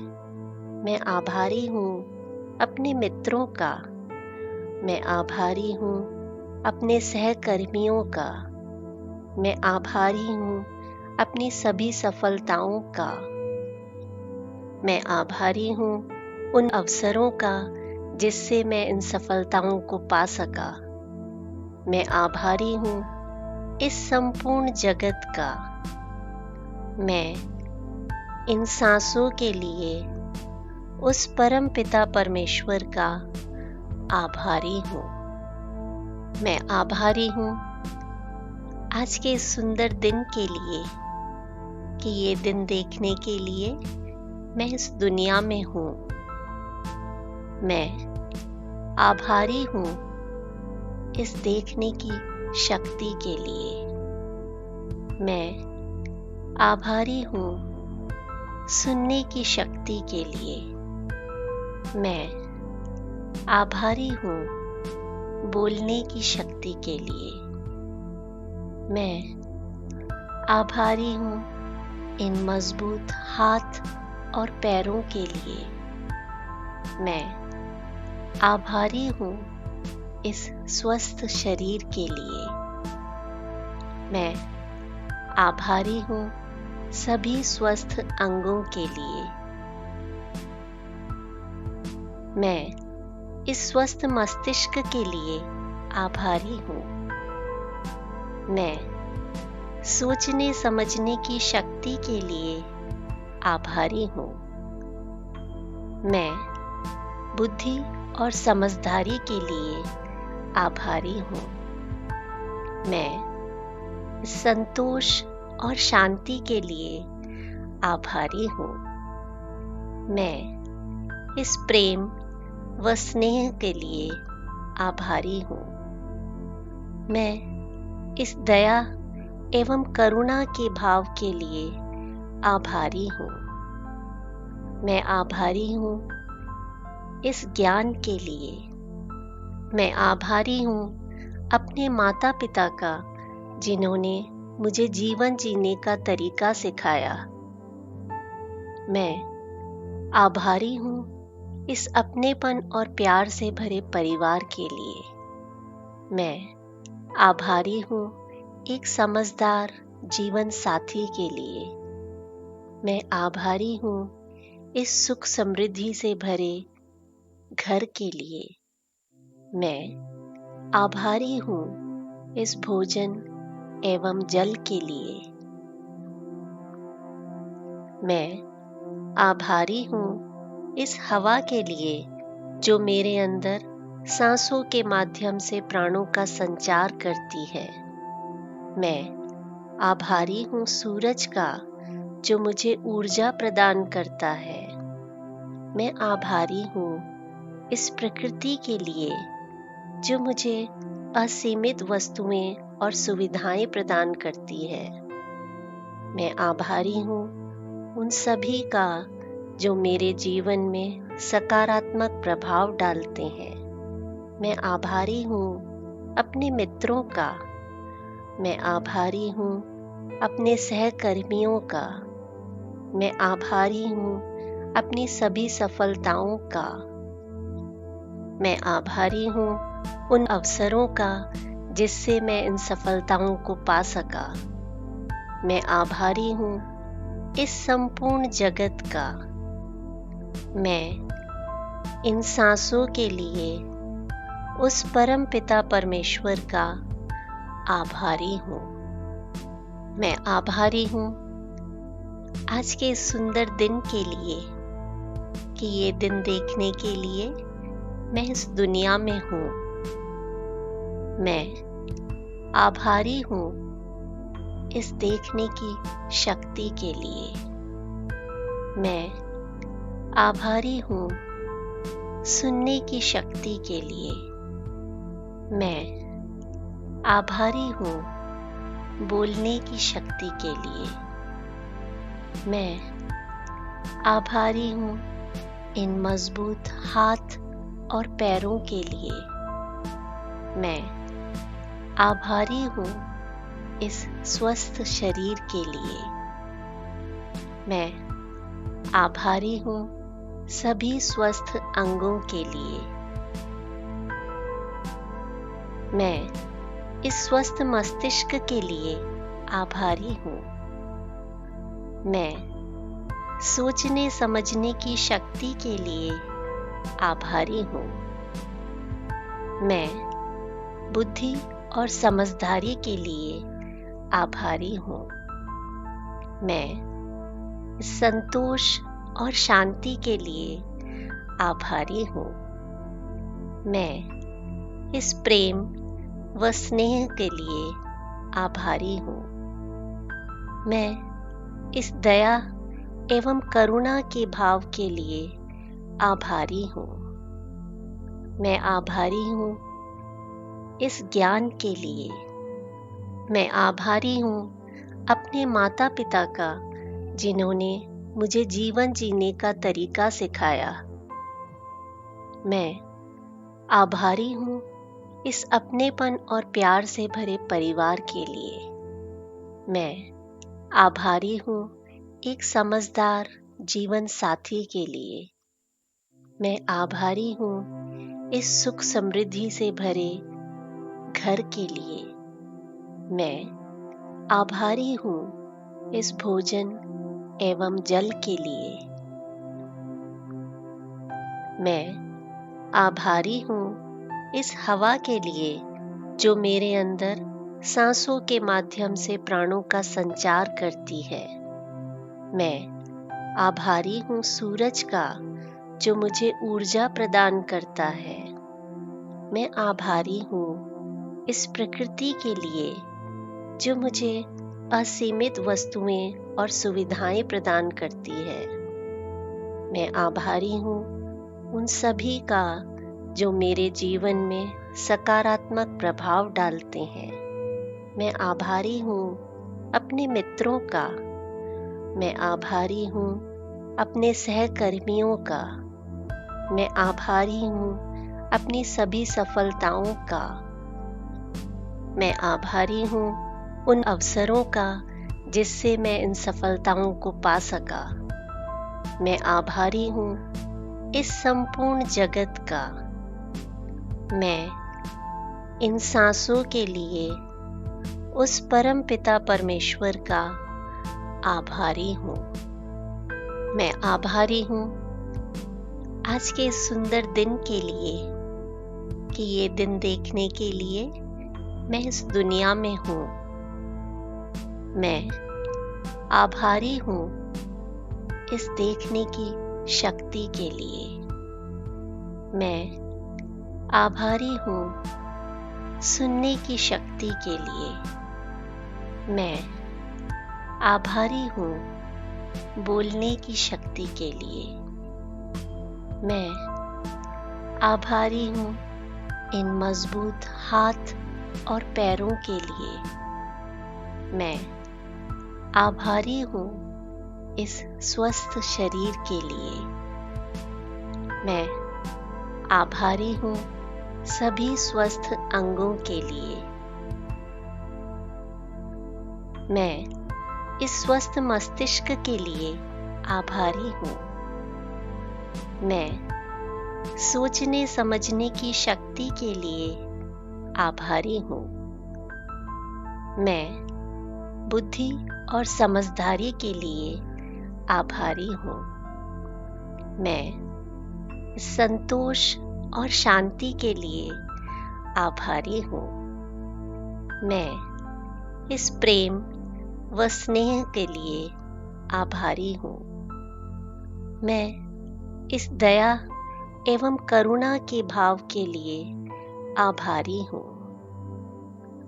मैं आभारी हूँ अपने मित्रों का। मैं आभारी हूँ अपने सहकर्मियों का। मैं आभारी हूँ अपनी सभी सफलताओं का। मैं आभारी हूँ उन अवसरों का जिससे मैं इन सफलताओं को पा सका। मैं आभारी हूँ इस संपूर्ण जगत का। मैं इन सांसों के लिए उस परम पिता परमेश्वर का आभारी हूँ। मैं आभारी हूँ आज के इस सुंदर दिन के लिए कि ये दिन देखने के लिए मैं इस दुनिया में हूँ। मैं आभारी हूँ इस देखने की शक्ति के लिए। मैं आभारी हूँ सुनने की शक्ति के लिए। मैं आभारी हूँ बोलने की शक्ति के लिए। मैं आभारी हूँ इन मजबूत हाथ और पैरों के लिए। मैं आभारी हूँ इस स्वस्थ शरीर के लिए। मैं आभारी हूँ सभी स्वस्थ अंगों के लिए। मैं इस स्वस्थ मस्तिष्क के लिए आभारी हूँ। मैं सोचने समझने की शक्ति के लिए आभारी हूँ। मैं बुद्धि और समझदारी के लिए आभारी हूँ। मैं संतोष और शांति के लिए आभारी हूँ। मैं इस प्रेम व स्नेह के लिए आभारी हूँ। मैं इस दया एवं करुणा के भाव के लिए आभारी हूँ। मैं आभारी हूँ इस ज्ञान के लिए। मैं आभारी हूँ अपने माता पिता का जिन्होंने मुझे जीवन जीने का तरीका सिखाया। मैं आभारी हूँ इस अपनेपन और प्यार से भरे परिवार के लिए। मैं आभारी हूँ एक समझदार जीवन साथी के लिए। मैं आभारी हूँ इस सुख समृद्धि से भरे घर के लिए। मैं आभारी हूँ इस भोजन एवं जल के लिए। मैं आभारी हूँ इस हवा के लिए जो मेरे अंदर सांसों के माध्यम से प्राणों का संचार करती है। मैं आभारी हूँ सूरज का जो मुझे ऊर्जा प्रदान करता है। मैं आभारी हूँ इस प्रकृति के लिए जो मुझे असीमित वस्तुएं और सुविधाएं प्रदान करती है। मैं आभारी हूँ उन सभी का जो मेरे जीवन में सकारात्मक प्रभाव डालते हैं। मैं आभारी हूँ अपने मित्रों का। मैं आभारी हूँ अपने सहकर्मियों का। मैं आभारी हूँ अपनी सभी सफलताओं का। मैं आभारी हूँ उन अवसरों का जिससे मैं इन सफलताओं को पा सका। मैं आभारी हूँ इस संपूर्ण जगत का। मैं इन सांसों के लिए उस परम पिता परमेश्वर का आभारी हूँ। मैं आभारी हूँ आज के इस सुंदर दिन के लिए कि ये दिन देखने के लिए मैं इस दुनिया में हूँ। मैं आभारी हूँ इस देखने की शक्ति के लिए। मैं आभारी हूँ सुनने की शक्ति के लिए। मैं आभारी हूँ बोलने की शक्ति के लिए। मैं आभारी हूँ इन मजबूत हाथ और पैरों के लिए। मैं आभारी हूँ इस स्वस्थ शरीर के लिए। मैं आभारी हूँ सभी स्वस्थ अंगों के लिए। मैं इस स्वस्थ मस्तिष्क के लिए आभारी हूँ। मैं सोचने समझने की शक्ति के लिए आभारी हूँ। मैं बुद्धि और समझदारी के लिए आभारी हूँ। मैं संतोष और शांति के लिए आभारी हूँ। मैं इस प्रेम व स्नेह के लिए आभारी हूँ। मैं इस दया एवं करुणा के भाव के लिए आभारी हूँ। मैं आभारी हूँ इस ज्ञान के लिए। मैं आभारी हूँ अपने माता पिता का, जिन्होंने मुझे जीवन जीने का तरीका सिखाया। मैं आभारी हूँ इस अपनेपन और प्यार से भरे परिवार के लिए। मैं आभारी हूँ एक समझदार जीवन साथी के लिए। मैं आभारी हूँ इस सुख समृद्धि से भरे घर के लिए। मैं आभारी हूँ इस भोजन एवं जल के लिए। मैं आभारी हूँ इस हवा के लिए जो मेरे अंदर सांसों के माध्यम से प्राणों का संचार करती है। मैं आभारी हूँ सूरज का, जो मुझे ऊर्जा प्रदान करता है। मैं आभारी हूँ इस प्रकृति के लिए जो मुझे असीमित वस्तुएं और सुविधाएं प्रदान करती है। मैं आभारी हूँ उन सभी का जो मेरे जीवन में सकारात्मक प्रभाव डालते हैं। मैं आभारी हूँ अपने मित्रों का। मैं आभारी हूँ अपने सहकर्मियों का। मैं आभारी हूँ अपनी सभी सफलताओं का। मैं आभारी हूँ उन अवसरों का जिससे मैं इन सफलताओं को पा सका। मैं आभारी हूँ इस संपूर्ण जगत का। मैं इन सांसों के लिए उस परम पिता परमेश्वर का आभारी हूँ। मैं आभारी हूँ आज के इस सुंदर दिन के लिए कि ये दिन देखने के लिए मैं इस दुनिया में हूँ। मैं आभारी हूँ इस देखने की शक्ति के लिए। मैं आभारी हूँ सुनने की शक्ति के लिए। मैं आभारी हूँ बोलने की शक्ति के लिए। मैं आभारी हूँ इन मजबूत हाथ और पैरों के लिए। मैं आभारी हूँ इस स्वस्थ शरीर के लिए। मैं आभारी हूँ सभी स्वस्थ अंगों के लिए। मैं इस स्वस्थ मस्तिष्क के लिए आभारी हूँ। मैं सोचने समझने की शक्ति के लिए आभारी हूँ। मैं बुद्धि और समझदारी के लिए आभारी हूँ। मैं संतोष और शांति के लिए आभारी हूँ। मैं इस प्रेम व स्नेह के लिए आभारी हूँ। मैं इस दया एवं करुणा के भाव के लिए आभारी हूँ।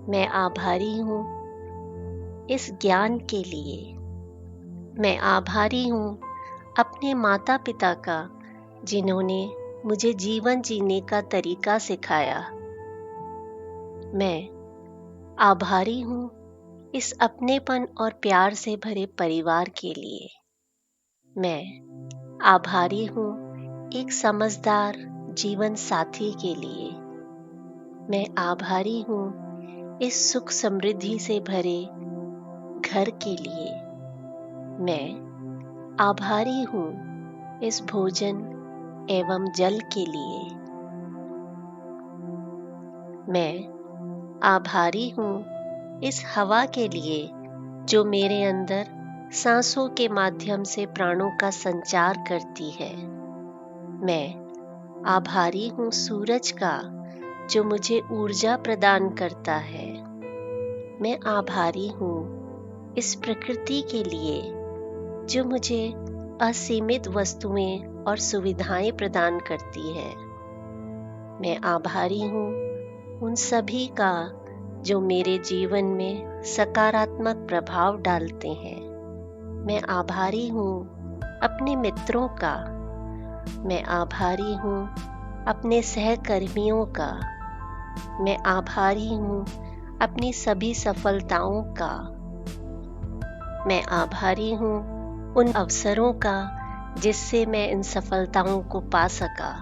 मैं आभारी हूँ इस ज्ञान के लिए। मैं आभारी हूँ अपने माता पिता का, जिन्होंने मुझे जीवन जीने का तरीका सिखाया। मैं आभारी हूँ इस अपनेपन और प्यार से भरे परिवार के लिए। मैं आभारी हूँ एक समझदार जीवन साथी के लिए। मैं आभारी हूँ इस सुख समृद्धि से भरे घर के लिए। मैं आभारी हूँ इस भोजन एवं जल के लिए। मैं आभारी हूँ इस हवा के लिए जो मेरे अंदर सांसों के माध्यम से प्राणों का संचार करती है। मैं आभारी हूँ सूरज का जो मुझे ऊर्जा प्रदान करता है। मैं आभारी हूँ इस प्रकृति के लिए जो मुझे असीमित वस्तुएं और सुविधाएं प्रदान करती है। मैं आभारी हूँ उन सभी का जो मेरे जीवन में सकारात्मक प्रभाव डालते हैं। मैं आभारी हूँ अपने मित्रों का। मैं आभारी हूँ अपने सहकर्मियों का। मैं आभारी हूँ अपनी सभी सफलताओं का। मैं आभारी हूँ उन अवसरों का जिससे मैं इन सफलताओं को पा सका।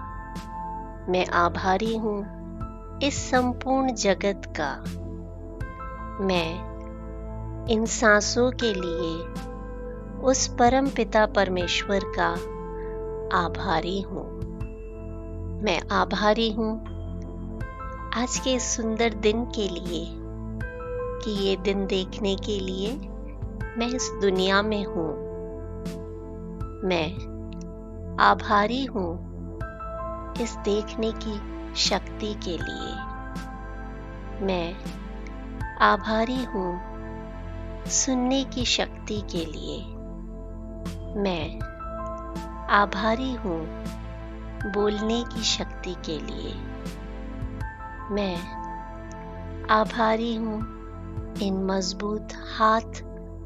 मैं आभारी हूँ इस संपूर्ण जगत का। मैं इन सांसों के लिए उस परम पिता परमेश्वर का आभारी हूँ। मैं आभारी हूँ आज के इस सुंदर दिन के लिए कि ये दिन देखने के लिए मैं इस दुनिया में हूँ। मैं आभारी हूँ इस देखने की शक्ति के लिए। मैं आभारी हूँ सुनने की शक्ति के लिए। मैं आभारी हूँ बोलने की शक्ति के लिए। मैं आभारी हूँ इन मजबूत हाथ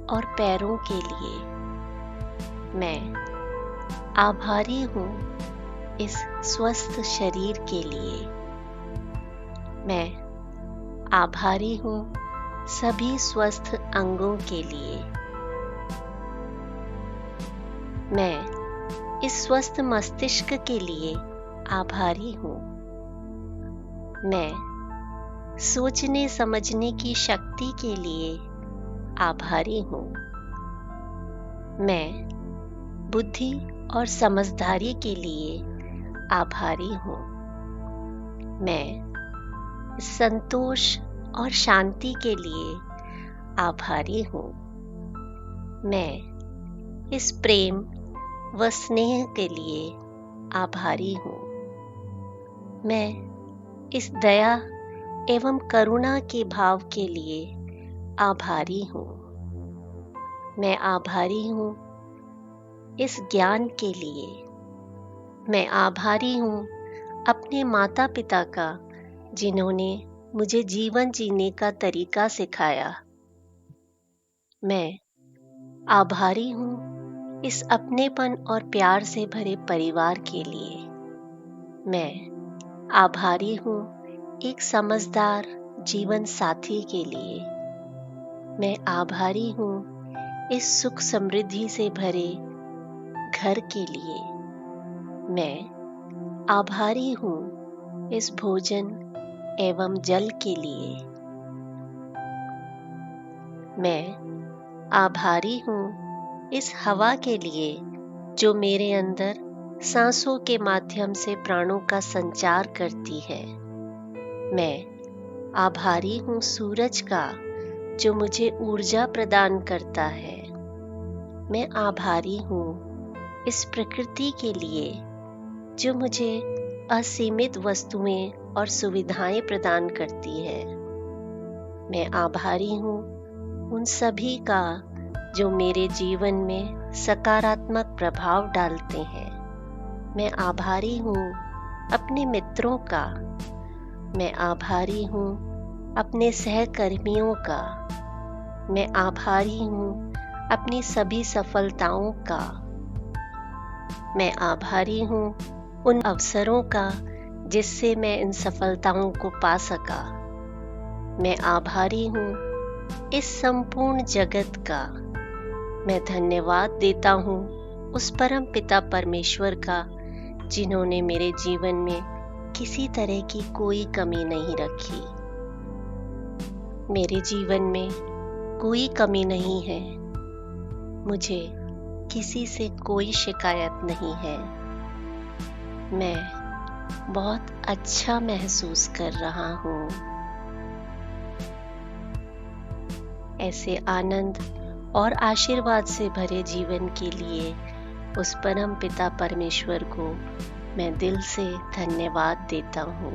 और पैरों के लिए। मैं आभारी हूँ इस स्वस्थ शरीर के लिए। मैं आभारी हूँ सभी स्वस्थ अंगों के लिए। मैं इस स्वस्थ मस्तिष्क के लिए आभारी हूँ। मैं सोचने समझने की शक्ति के लिए आभारी हूँ। मैं बुद्धि और समझदारी के लिए आभारी हूँ। मैं संतोष और शांति के लिए आभारी हूँ। मैं इस प्रेम व स्नेह के लिए आभारी हूँ। मैं इस दया एवं करुणा के भाव के लिए आभारी हूँ। मैं आभारी हूँ इस ज्ञान के लिए। मैं आभारी हूँ अपने माता पिता का जिन्होंने मुझे जीवन जीने का तरीका सिखाया। मैं आभारी हूँ इस अपनेपन और प्यार से भरे परिवार के लिए। मैं आभारी हूँ एक समझदार जीवन साथी के लिए। मैं आभारी हूँ इस सुख समृद्धि से भरे घर के लिए। मैं आभारी हूँ इस भोजन एवं जल के लिए। मैं आभारी हूँ इस हवा के लिए जो मेरे अंदर सांसों के माध्यम से प्राणों का संचार करती है। मैं आभारी हूँ सूरज का जो मुझे ऊर्जा प्रदान करता है। मैं आभारी हूँ इस प्रकृति के लिए जो मुझे असीमित वस्तुएं और सुविधाएं प्रदान करती है। मैं आभारी हूँ उन सभी का जो मेरे जीवन में सकारात्मक प्रभाव डालते हैं। मैं आभारी हूँ अपने मित्रों का। मैं आभारी हूँ अपने सहकर्मियों का। मैं आभारी हूँ अपनी सभी सफलताओं का। मैं आभारी हूँ उन अवसरों का जिससे मैं इन सफलताओं को पा सका। मैं आभारी हूँ इस संपूर्ण जगत का। मैं धन्यवाद देता हूँ उस परम पिता परमेश्वर का जिन्होंने मेरे जीवन में किसी तरह की कोई कमी नहीं रखी। मेरे जीवन में कोई कमी नहीं है। मुझे किसी से कोई शिकायत नहीं है। मैं बहुत अच्छा महसूस कर रहा हूँ। ऐसे आनंद और आशीर्वाद से भरे जीवन के लिए उस परम पिता परमेश्वर को मैं दिल से धन्यवाद देता हूँ।